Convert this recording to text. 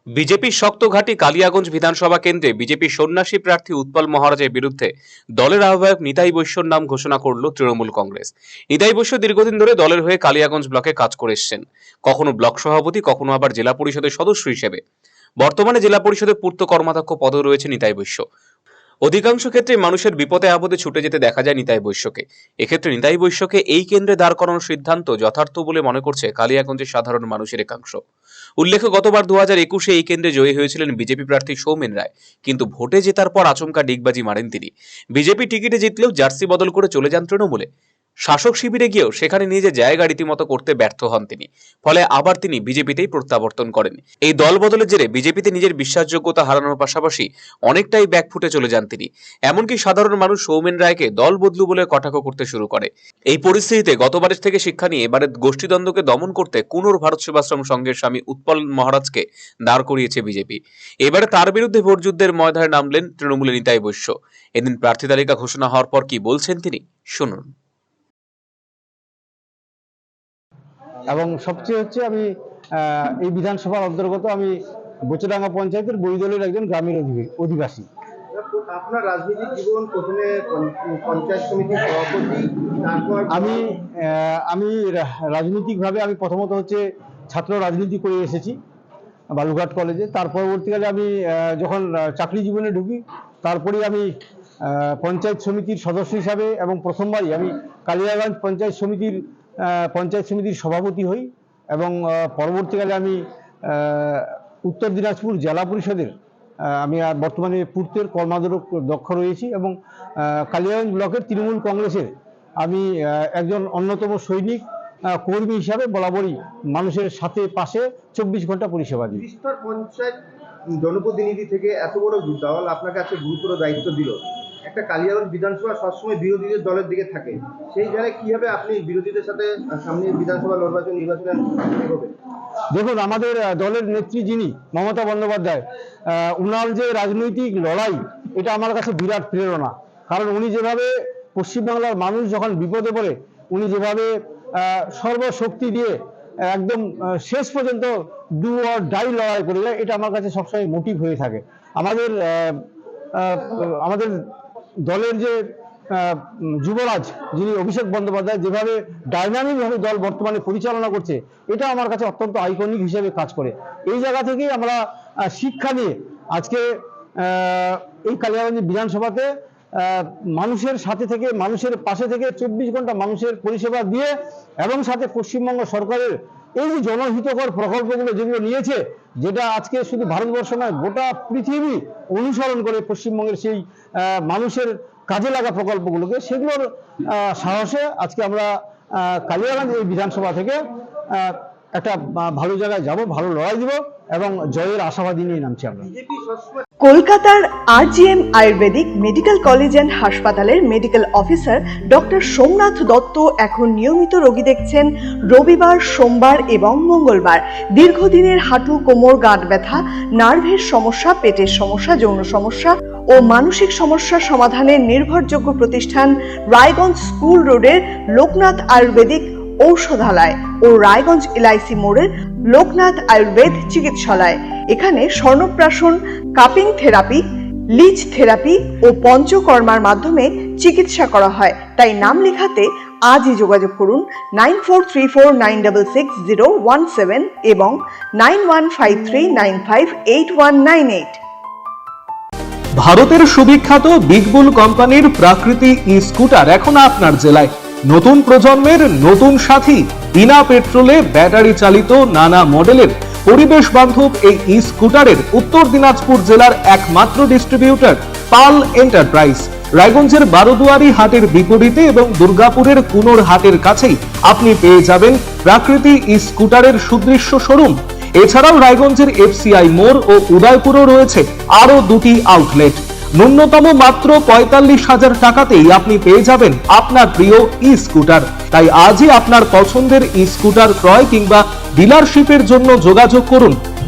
বিজেপির শক্তঘাঁটি কালিয়াগঞ্জ বিধানসভা কেন্দ্রে বিজেপি সন্ন্যাসী প্রার্থী উৎপল মহারাজের বিরুদ্ধে দলের আহ্বায়ক নিতাই বৈশ্যর নাম ঘোষণা করল তৃণমূল কংগ্রেস। নিতাই বৈশ্য দীর্ঘদিন ধরে দলের হয়ে কালিয়াগঞ্জ ব্লকে কাজ করে এসেছেন, কখনো ব্লক সভাপতি, কখনো আবার জেলা পরিষদের সদস্য হিসেবে। বর্তমানে জেলা পরিষদের পূর্ত কর্মাধ্যক্ষ পদে রয়েছে নিতাই বৈশ্য। অধিকাংশ ক্ষেত্রে মানুষের বিপদে আপদে ছুটে যেতে দেখা যায় নিতাই বৈশ্যকে। এক্ষেত্রে নিতাই বৈশ্যকে এই কেন্দ্রে দাঁড় করানোর সিদ্ধান্ত যথার্থ বলে মনে করছে কালিয়াগঞ্জের সাধারণ মানুষের একাংশ। উল্লেখ্য, গতবার 2021-এ এই কেন্দ্রে জয়ী হয়েছিলেন বিজেপি প্রার্থী সৌমেন রায়, কিন্তু ভোটে জেতার পর আচমকা ডিগবাজি মারেন তিনি। বিজেপি টিকিটে জিতলেও জার্সি বদল করে চলে যান তৃণমূলে। শাসক শিবিরে গিয়েও সেখানে নিজের জায়গা রীতিমতো করতে ব্যর্থ হন তিনি, ফলে আবার তিনি বিজেপিতেই প্রত্যাবর্তন করেন। এই দল বদলের জেরে বিজেপিতে নিজের বিশ্বাসযোগ্যতা হারানোর পাশাপাশি অনেকটাই ব্যাকফুটে চলে যান তিনি। এমনকি সাধারণ মানুষ সৌমেন রায়কে দল বদলু বলে কটাক্ষ করতে শুরু করে। এই পরিস্থিতিতে গতবারের থেকে শিক্ষা নিয়ে এবারে গোষ্ঠীদ্বন্দ্বকে দমন করতে কুনোর ভারত সেবাশ্রম সংঘের স্বামী উৎপল মহারাজকে দাঁড় করিয়েছে বিজেপি। এবারে তার বিরুদ্ধে ভোটযুদ্ধের ময়দানে নামলেন তৃণমূলের নিতাই বৈশ্য। এদিন প্রার্থী তালিকা ঘোষণা হওয়ার পর কি বলছেন তিনি, শুনুন। এবং সবচেয়ে হচ্ছে আমি এই বিধানসভার অন্তর্গত আমি বোচডাঙ্গা পঞ্চায়েতের বৈদলের একজন গ্রামের অধিবাসী। আপনার রাজনৈতিক জীবন প্রথমে পঞ্চায়েত সমিতির সভাপতি, তারপর আমি রাজনৈতিকভাবে আমি প্রথমত হচ্ছে ছাত্র রাজনীতি করে এসেছি বালুঘাট কলেজে। তার পরবর্তীকালে আমি যখন চাকরি জীবনে ঢুকি, তারপরে আমি পঞ্চায়েত সমিতির সদস্য হিসাবে এবং প্রথমবারই আমি কালিয়াগঞ্জ পঞ্চায়েত সমিতির সভাপতি হই এবং পরবর্তীকালে আমি উত্তর দিনাজপুর জেলা পরিষদের আমি আর বর্তমানে পূর্তের কর্মাধ্যক্ষ রয়েছি এবং কালিয়াগঞ্জ ব্লকের তৃণমূল কংগ্রেসের আমি একজন অন্যতম সৈনিক কর্মী হিসাবে বরাবরই মানুষের সাথে পাশে 24 ঘন্টা পরিষেবা দিই। বিস্তর পঞ্চায়েত জনপ্রতিনিধি থেকে এত বড় দল আপনাকে আজকে গুরুতর দায়িত্ব দিল। একটা কালিয়াগঞ্জ বিধানসভা সবসময় বিরোধীদের দলের দিকে থাকে, সেই জায়গায় কিভাবে আপনি বিরোধীদের সাথে সামনে বিধানসভা নির্বাচনে হবে? দেখুন, আমাদের দলের নেত্রী যিনি মমতা বন্দ্যোপাধ্যায়, উনার যে রাজনৈতিক লড়াই, এটা আমার কাছে বিরাট প্রেরণা। কারণ উনি যেভাবে পশ্চিমবাংলার মানুষ যখন বিপদে পড়ে উনি যেভাবে সর্বশক্তি দিয়ে একদম শেষ পর্যন্ত ডু অর ডাই লড়াই করে যায়, এটা আমার কাছে সবসময় মোটিভ হয়ে থাকে। আমাদের দলের যে যুবরাজ যিনি অভিষেক বন্দ্যোপাধ্যায় যেভাবে ডাইনামিকভাবে দল বর্তমানে পরিচালনা করছে, এটা আমার কাছে অত্যন্ত আইকনিক হিসেবে কাজ করে। এই জায়গা থেকেই আমরা শিক্ষা নিয়ে আজকে এই কালিয়াগঞ্জ বিধানসভাতে মানুষের সাথে থেকে, মানুষের পাশে থেকে 24 ঘন্টা মানুষের পরিষেবা দিয়ে এবং সাথে পশ্চিমবঙ্গ সরকারের এই যে জনহিতকর প্রকল্পগুলো যেগুলো নিয়েছে, যেটা আজকে শুধু ভারতবর্ষ নয় গোটা পৃথিবী অনুসরণ করে পশ্চিমবঙ্গের সেই মানুষের কাজে লাগা প্রকল্পগুলোকে, সেগুলোর সাহসে আজকে আমরা কালিয়াগঞ্জ এই বিধানসভা থেকে একটা ভালো জায়গায় যাব, ভালো লড়াই দিব এবং জয়ের আশাবাদী নিয়ে নামছি আমরা। কলকাতার RGM Ayurvedic medical college and হাসপাতালের medical officer doctor Somnath Dutta এখন নিয়মিত রোগী দেখছেন রবিবার, সোমবার এবং মঙ্গলবার। দীর্ঘদিনের হাঁটু, কোমর, গাঁট ব্যথা, নার্ভের সমস্যা, পেটের সমস্যা, যৌন সমস্যা ও মানসিক সমস্যার সমাধানের নির্ভরযোগ্য প্রতিষ্ঠান রায়গঞ্জ স্কুল রোডের লোকনাথ আয়ুর্বেদিক ঔষধালয় ও রায়গঞ্জ LIC মোড়ের লোকনাথ আয়ুর্বেদ চিকিৎসালয়। এখানে স্বর্ণপ্রাশন, কাপিং থেরাপি, লিচ থেরাপি ও পঞ্চকর্মার মাধ্যমে চিকিৎসা করা হয়। তাই নাম লেখাতে আজই যোগাযোগ করুন 9434966017 এবং 9153958198। ভারতের সুবিখ্যাত বিগবুল কোম্পানির প্রাকৃতি স্কুটার এখন আপনার জেলায়। নতুন প্রজন্মের নতুন সাথী, বিনা পেট্রোলে ব্যাটারি চালিত নানা মডেলের পরিবেশ বান্ধব এই স্কুটারের উত্তর দিনাজপুর জেলার একমাত্র ডিস্ট্রিবিউটর পাল এন্টারপ্রাইজ। রায়গঞ্জের বারোদুয়ারি হাটের বিপরীতে এবং দুর্গাপুরের কুনোর হাটের কাছেই আপনি পেয়ে যাবেন প্রাকৃতি স্কুটারের সুদৃশ্য শোরুম। এছাড়াও রায়গঞ্জের FCI মোড় ও উদয়পুরও রয়েছে আরো 2টি আউটলেট। ন্যূনতম মাত্র 45,000 টাকাতেই আপনি পেয়ে যাবেন আপনার প্রিয় স্কুটার। তাই আজই আপনার পছন্দের স্কুটার ক্রয় কিংবা ডিলারশিপের জন্য যোগাযোগ করুন